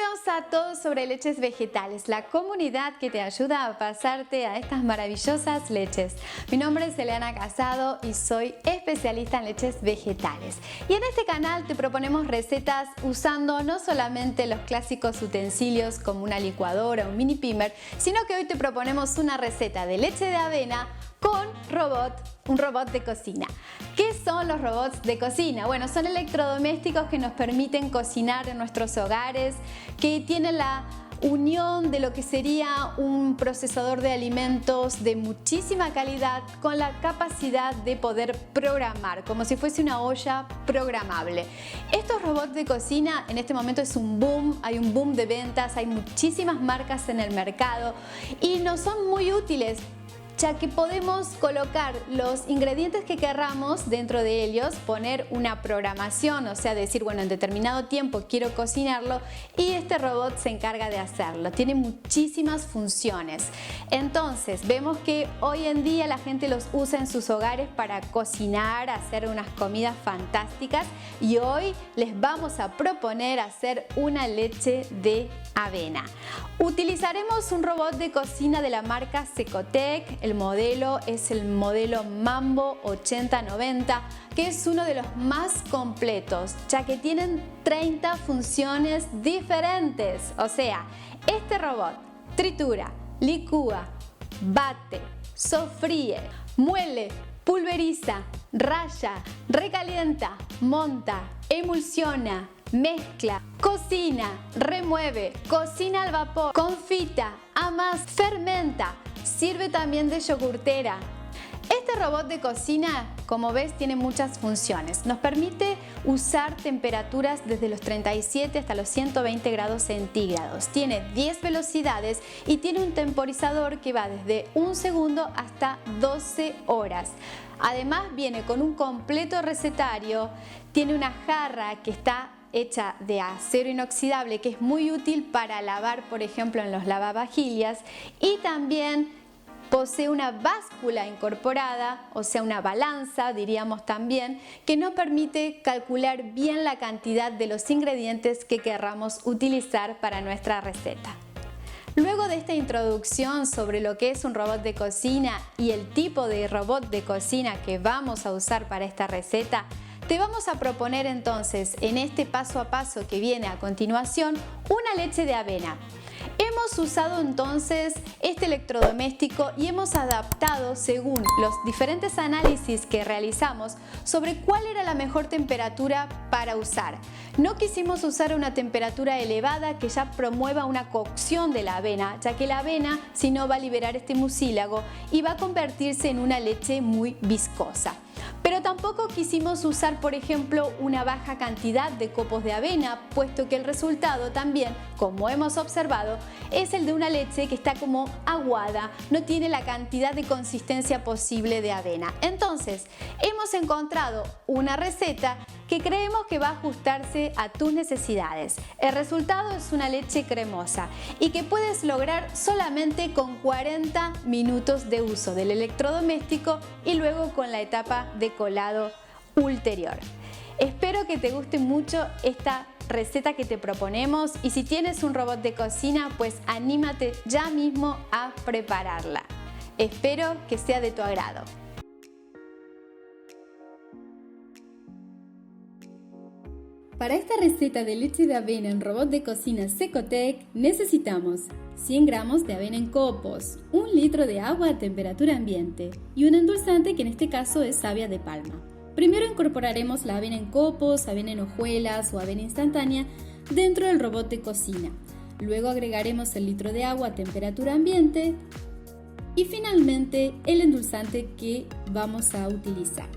Bienvenidos a Todos sobre Leches Vegetales, la comunidad que te ayuda a pasarte a estas maravillosas leches. Mi nombre es Eliana Casado y soy especialista en leches vegetales. Y en este canal te proponemos recetas usando no solamente los clásicos utensilios como una licuadora o un mini pimer, sino que hoy te proponemos una receta de leche de avena con un robot de cocina. ¿Qué son los robots de cocina? Bueno, son electrodomésticos que nos permiten cocinar en nuestros hogares, que tienen la unión de lo que sería un procesador de alimentos de muchísima calidad con la capacidad de poder programar, como si fuese una olla programable. Estos robots de cocina en este momento es un boom, hay un boom de ventas, hay muchísimas marcas en el mercado y nos son muy útiles, ya que podemos colocar los ingredientes que querramos dentro de ellos, poner una programación, o sea, decir, bueno, en determinado tiempo quiero cocinarlo y este robot se encarga de hacerlo. Tiene muchísimas funciones. Entonces, vemos que hoy en día la gente los usa en sus hogares para cocinar, hacer unas comidas fantásticas y hoy les vamos a proponer hacer una leche de avena. Utilizaremos un robot de cocina de la marca Secotec. El modelo es el modelo Mambo 8090, que es uno de los más completos, ya que tienen 30 funciones diferentes. O sea, este robot tritura, licúa, bate, sofríe, muele, pulveriza, raya, recalienta, monta, emulsiona, mezcla, cocina, remueve, cocina al vapor, confita, amasa, fermenta, sirve también de yogurtera. Este robot de cocina, como ves, tiene muchas funciones. Nos permite usar temperaturas desde los 37 hasta los 120 grados centígrados. Tiene 10 velocidades y tiene un temporizador que va desde 1 segundo hasta 12 horas. Además viene con un completo recetario, tiene una jarra que está hecha de acero inoxidable que es muy útil para lavar, por ejemplo, en los lavavajillas, y también posee una báscula incorporada, o sea, una balanza, diríamos también, que nos permite calcular bien la cantidad de los ingredientes que querramos utilizar para nuestra receta. Luego de esta introducción sobre lo que es un robot de cocina y el tipo de robot de cocina que vamos a usar para esta receta, te vamos a proponer entonces en este paso a paso que viene a continuación una leche de avena. Hemos usado entonces este electrodoméstico y hemos adaptado según los diferentes análisis que realizamos sobre cuál era la mejor temperatura para usar. No quisimos usar una temperatura elevada que ya promueva una cocción de la avena, ya que la avena si no va a liberar este mucílago y va a convertirse en una leche muy viscosa. Pero tampoco quisimos usar, por ejemplo, una baja cantidad de copos de avena, puesto que el resultado también, como hemos observado, es el de una leche que está como aguada, no tiene la cantidad de consistencia posible de avena. Entonces, hemos encontrado una receta que creemos que va a ajustarse a tus necesidades. El resultado es una leche cremosa y que puedes lograr solamente con 40 minutos de uso del electrodoméstico y luego con la etapa de colado ulterior. Espero que te guste mucho esta receta que te proponemos y si tienes un robot de cocina, pues anímate ya mismo a prepararla. Espero que sea de tu agrado. Para esta receta de leche de avena en robot de cocina Secotec necesitamos 100 gramos de avena en copos, 1 litro de agua a temperatura ambiente y un endulzante que en este caso es savia de palma. Primero incorporaremos la avena en copos, avena en hojuelas o avena instantánea dentro del robot de cocina. Luego agregaremos el litro de agua a temperatura ambiente y finalmente el endulzante que vamos a utilizar.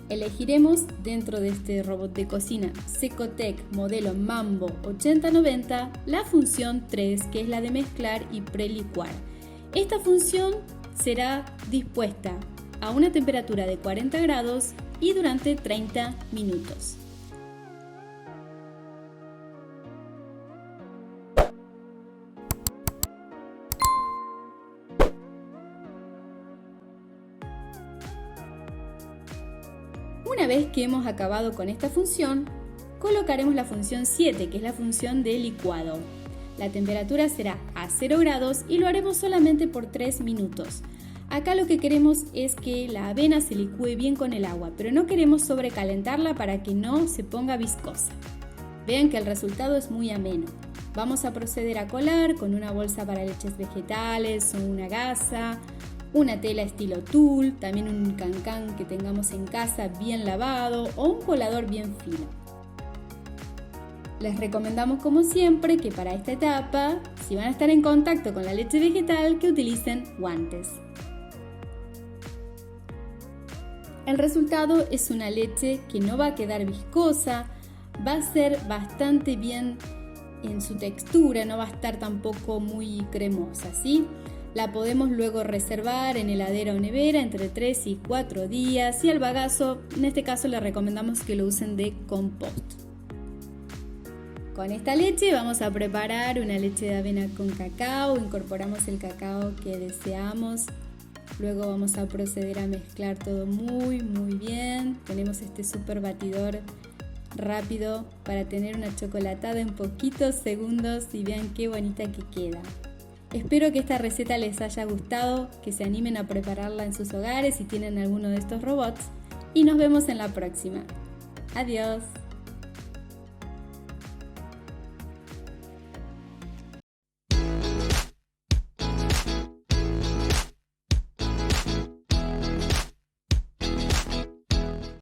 Elegiremos dentro de este robot de cocina Secotec modelo Mambo 8090 la función 3, que es la de mezclar y prelicuar. Esta función será dispuesta a una temperatura de 40 grados y durante 30 minutos. Una vez que hemos acabado con esta función, colocaremos la función 7, que es la función de licuado. La temperatura será a 0 grados y lo haremos solamente por 3 minutos. Acá lo que queremos es que la avena se licúe bien con el agua, pero no queremos sobrecalentarla para que no se ponga viscosa. Vean que el resultado es muy ameno. Vamos a proceder a colar con una bolsa para leches vegetales o una gasa, una tela estilo tul, también un cancán que tengamos en casa bien lavado o un colador bien fino. Les recomendamos como siempre que para esta etapa, si van a estar en contacto con la leche vegetal, que utilicen guantes. El resultado es una leche que no va a quedar viscosa, va a ser bastante bien en su textura, no va a estar tampoco muy cremosa, ¿sí? La podemos luego reservar en heladera o nevera entre 3 y 4 días y al bagazo, en este caso le recomendamos que lo usen de compost. Con esta leche vamos a preparar una leche de avena con cacao, incorporamos el cacao que deseamos. Luego vamos a proceder a mezclar todo muy bien. Tenemos este super batidor rápido para tener una chocolatada en poquitos segundos y vean qué bonita que queda. Espero que esta receta les haya gustado, que se animen a prepararla en sus hogares si tienen alguno de estos robots y nos vemos en la próxima. Adiós.